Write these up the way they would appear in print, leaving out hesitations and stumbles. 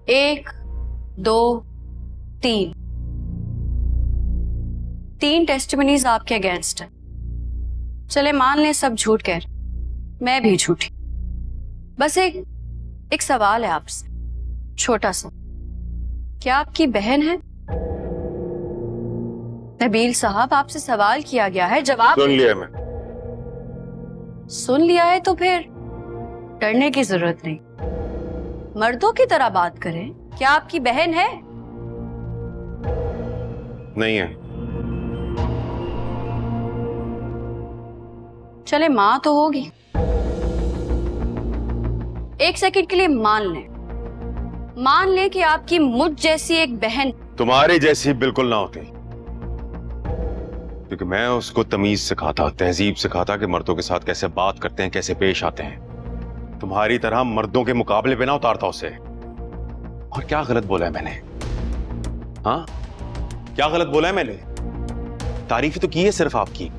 एक, दो, तीन, तीन टेस्टिमनीज आपके अगेंस्ट है। चले मान लें सब झूठ कह रहे, मैं भी झूठी। बस एक सवाल है आपसे, छोटा सा। क्या आपकी बहन है? नबील साहब, आपसे सवाल किया गया है, जवाब सुन लिया मैं। सुन लिया है तो फिर डरने की जरूरत नहीं। मर्दों की तरह बात करें। क्या आपकी बहन है? नहीं है। चले मां तो होगी। एक सेकंड के लिए मान लें कि आपकी मुझ जैसी एक बहन। तुम्हारी जैसी बिल्कुल ना होती, क्योंकि मैं उसको तमीज सिखाता, तहजीब सिखाता कि मर्दों के साथ कैसे बात करते हैं, कैसे पेश आते हैं। तुम्हारी तरह मर्दों के मुकाबले पे ना उतारता उसे। और क्या गलत बोला है मैंने? हाँ, क्या गलत बोला है मैंने? तारीफ तो की है सिर्फ आपकी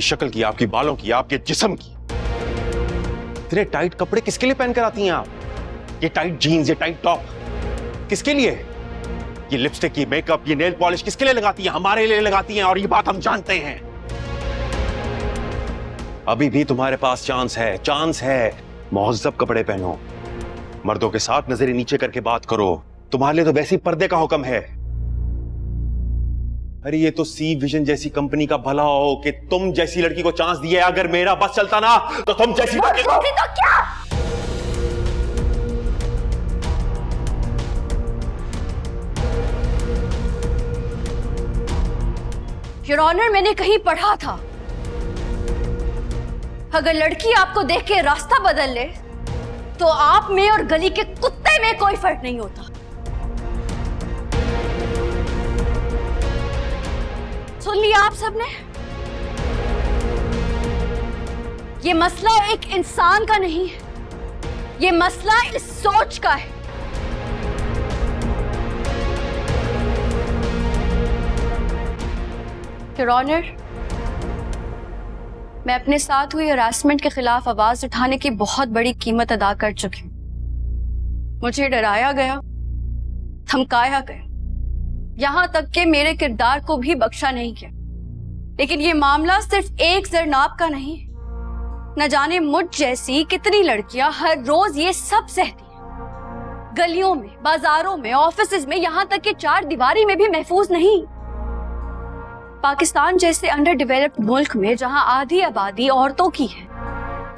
शक्ल की, आपकी बालों की, आपके जिस्म की। इतने टाइट कपड़े किसके लिए पहनकर आती हैं आप? ये टाइट जीन्स, ये टाइट टॉप किसके लिए? ये लिपस्टिक, ये मेकअप, ये नेल पॉलिश किसके लिए लगाती हैं? हमारे लिए लगाती हैं, और ये बात हम जानते हैं। अभी भी तुम्हारे पास चांस है। मुहज्जब कपड़े पहनो, मर्दों के साथ नजरें नीचे करके बात करो। तुम्हारे लिए तो वैसे ही पर्दे का हुक्म है। अरे ये तो सी विजन जैसी कंपनी का भला हो कि तुम जैसी लड़की को चांस दिए। अगर मेरा बस चलता ना तो तुम जैसी लड़की को। तो क्या? योर ऑनर, मैंने कहीं पढ़ा था, अगर लड़की आपको देख के रास्ता बदल ले तो आप में और गली के कुत्ते में कोई फर्क नहीं होता। सुन लिया आप सबने? ये मसला एक इंसान का नहीं है, ये मसला इस सोच का है। योर ऑनर, मैं अपने साथ हुई हरासमेंट के खिलाफ आवाज उठाने की बहुत बड़ी कीमत अदा कर चुकी हूं। मुझे डराया गया, धमकाया गया, यहां तक कि मेरे किरदार को भी बख्शा नहीं किया। लेकिन ये मामला सिर्फ एक जरनाब का नहीं। न जाने मुझ जैसी कितनी लड़कियां हर रोज ये सब सहती हैं। गलियों में, बाजारों में, ऑफिसेज में, यहां तक कि चार दीवारी में भी महफूज नहीं। पाकिस्तान जैसे अंडर डेवलप्ड मुल्क में जहां आधी आबादी औरतों की है,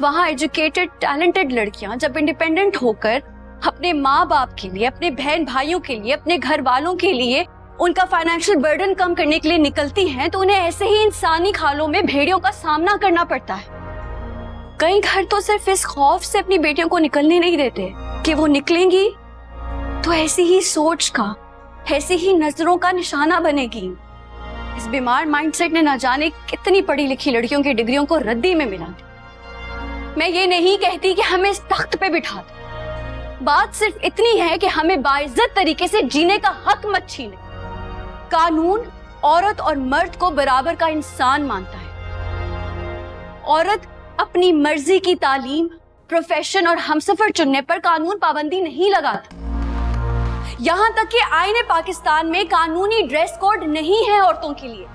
वहां एजुकेटेड टैलेंटेड लड़कियां जब इंडिपेंडेंट होकर अपने माँ बाप के लिए, अपने बहन भाइयों के लिए, अपने घर वालों के लिए उनका फाइनेंशियल बर्डन कम करने के लिए निकलती हैं, तो उन्हें ऐसे ही इंसानी खालों में भेड़ियों का सामना करना पड़ता है। कई घर तो सिर्फ इस खौफ से अपनी बेटियों को निकलने नहीं देते कि वो निकलेंगी तो ऐसी ही सोच का, ऐसी ही नजरों का निशाना बनेगी। इस बीमार माइंडसेट ने न जाने कितनी पढ़ी लिखी लड़कियों की डिग्रियों को रद्दी में मिला दी। मैं ये नहीं कहती कि हमें इस तख्त पे बिठा दो, बात सिर्फ इतनी है कि हमें बाइज्जत तरीके से जीने का हक मत छीने। कानून औरत और मर्द को बराबर का इंसान मानता है। औरत अपनी मर्जी की तालीम, प्रोफेशन और हमसफर चुनने पर कानून पाबंदी नहीं लगाता। यहां तक कि आईने पाकिस्तान में कानूनी ड्रेस कोड नहीं है औरतों के लिए।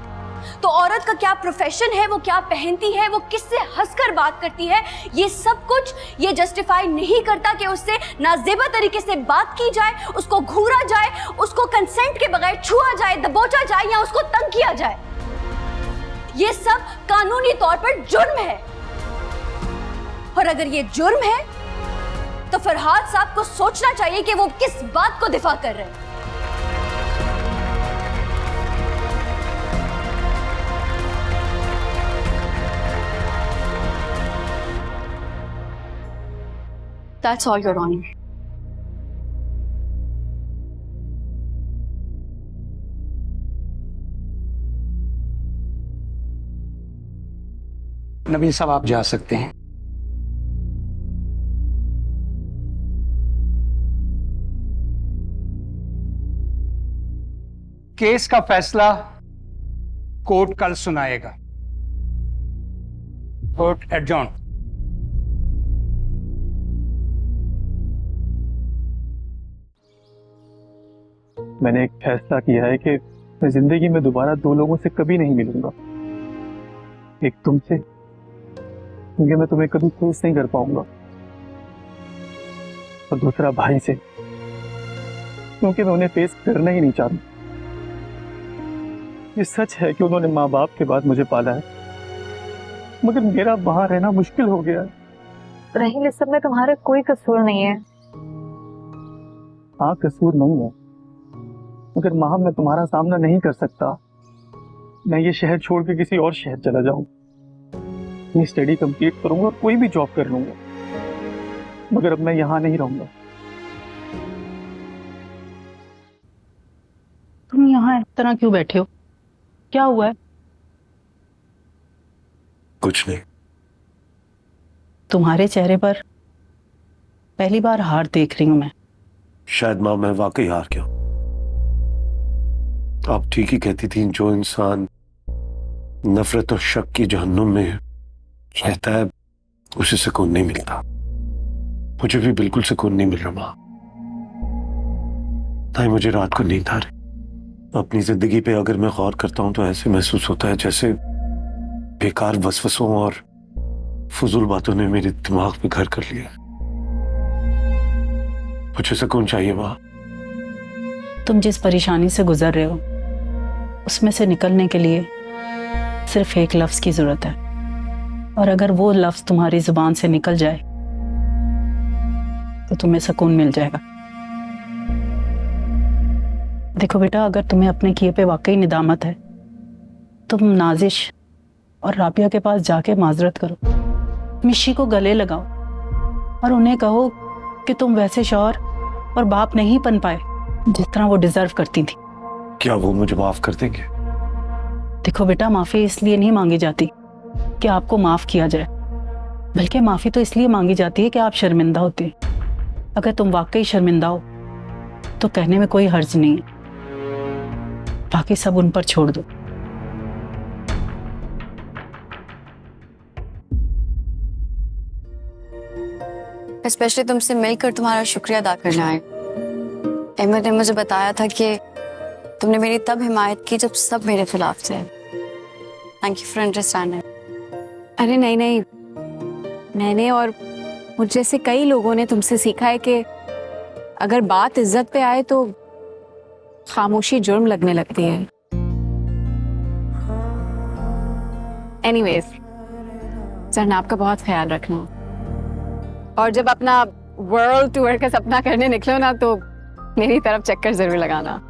तो औरत का क्या प्रोफेशन है, वो क्या पहनती है, वो किससे हंसकर बात करती है, ये सब कुछ ये जस्टिफाई नहीं करता कि उससे नाजेबा तरीके से बात की जाए, उसको घूरा जाए, उसको कंसेंट के बगैर छुआ जाए, दबोचा जाए या उसको तंग किया जाए। ये सब कानूनी तौर पर जुर्म है। और अगर ये जुर्म है तो फरहाद साहब को सोचना चाहिए कि वो किस बात को दिफा कर रहे हैं। That's all, Your Honor. Nabeel साहब, आप जा सकते हैं। केस का फैसला कोर्ट कल सुनाएगा। Court adjourn. मैंने एक फैसला किया है कि मैं जिंदगी में दोबारा दो लोगों से कभी नहीं मिलूंगा। एक तुमसे, क्योंकि मैं तुम्हें कभी फेस नहीं कर पाऊंगा, और दूसरा भाई से, क्योंकि मैं उन्हें फेस करना ही नहीं चाहता। ये सच है कि उन्होंने माँ बाप के बाद मुझे पाला है, मगर मेरा वहां रहना मुश्किल हो गया है। राहिल, इस सब में तुम्हारा कोई कसूर नहीं है। हाँ, कसूर नहीं है, मगर माँ मैं तुम्हारा सामना नहीं कर सकता। मैं ये शहर छोड़ के किसी और शहर चला जाऊं, अपनी स्टडी कंप्लीट करूंगा और कोई भी जॉब कर लूंगा, मगर अब मैं यहाँ नहीं रहूंगा। तुम यहाँ इस तरह क्यों बैठे हो? क्या हुआ है? कुछ नहीं। तुम्हारे चेहरे पर पहली बार हार देख रही हूं मैं। शायद माँ मैं वाकई हार गया। आप ठीक ही कहती थी, जो इंसान नफरत और शक की जहन्नुम में रहता है उसे सुकून नहीं मिलता। मुझे भी बिल्कुल सुकून नहीं मिल रहा माँ। नहीं, मुझे रात को नींद आ रही। अपनी जिंदगी पे अगर मैं गौर करता हूं तो ऐसे महसूस होता है जैसे बेकार वसवसों और फजूल बातों ने मेरे दिमाग पे घर कर लिया। मुझे सुकून चाहिए माँ। तुम जिस परेशानी से गुजर रहे हो उसमें से निकलने के लिए सिर्फ एक लफ्ज की जरूरत है, और अगर वो लफ्ज तुम्हारी जुबान से निकल जाए तो तुम्हें सुकून मिल जाएगा। देखो बेटा, अगर तुम्हें अपने किए पे वाकई निदामत है, तुम नाजिश और राबिया के पास जाके माजरत करो, मिशी को गले लगाओ और उन्हें कहो कि तुम वैसे शौहर और बाप नहीं बन पाए जिस तरह वो डिजर्व करती थी। क्या वो मुझे माफ कर देंगे? देखो बेटा, माफी इसलिए नहीं मांगी जाती कि आपको माफ किया जाए, बल्कि माफी तो इसलिए मांगी जाती है कि आप शर्मिंदा होते हैं। अगर तुम वाकई शर्मिंदा हो तो कहने में कोई हर्ज नहीं है, बाकी सब उन पर छोड़ दो। स्पेशली तुमसे मिलकर तुम्हारा शुक्रिया अदा करना है। अहमद ने मुझे बताया था कि तुमने मेरी तब हिमायत की जब सब मेरे खिलाफ थे। Thank you for understanding. अरे नहीं नहीं, मैंने और मुझ जैसे कई लोगों ने तुमसे सीखा है कि अगर बात इज्जत पे आए तो खामोशी जुर्म लगने लगती है। एनीवेज, जनाब का बहुत ख्याल रखना, और जब अपना वर्ल्ड टूर का सपना करने निकलो ना तो मेरी तरफ चक्कर जरूर लगाना।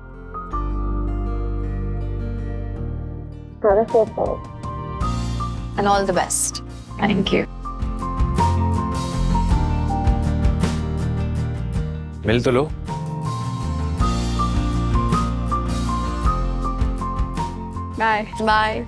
And all the best. Thank you. मिल तो लो। Bye bye.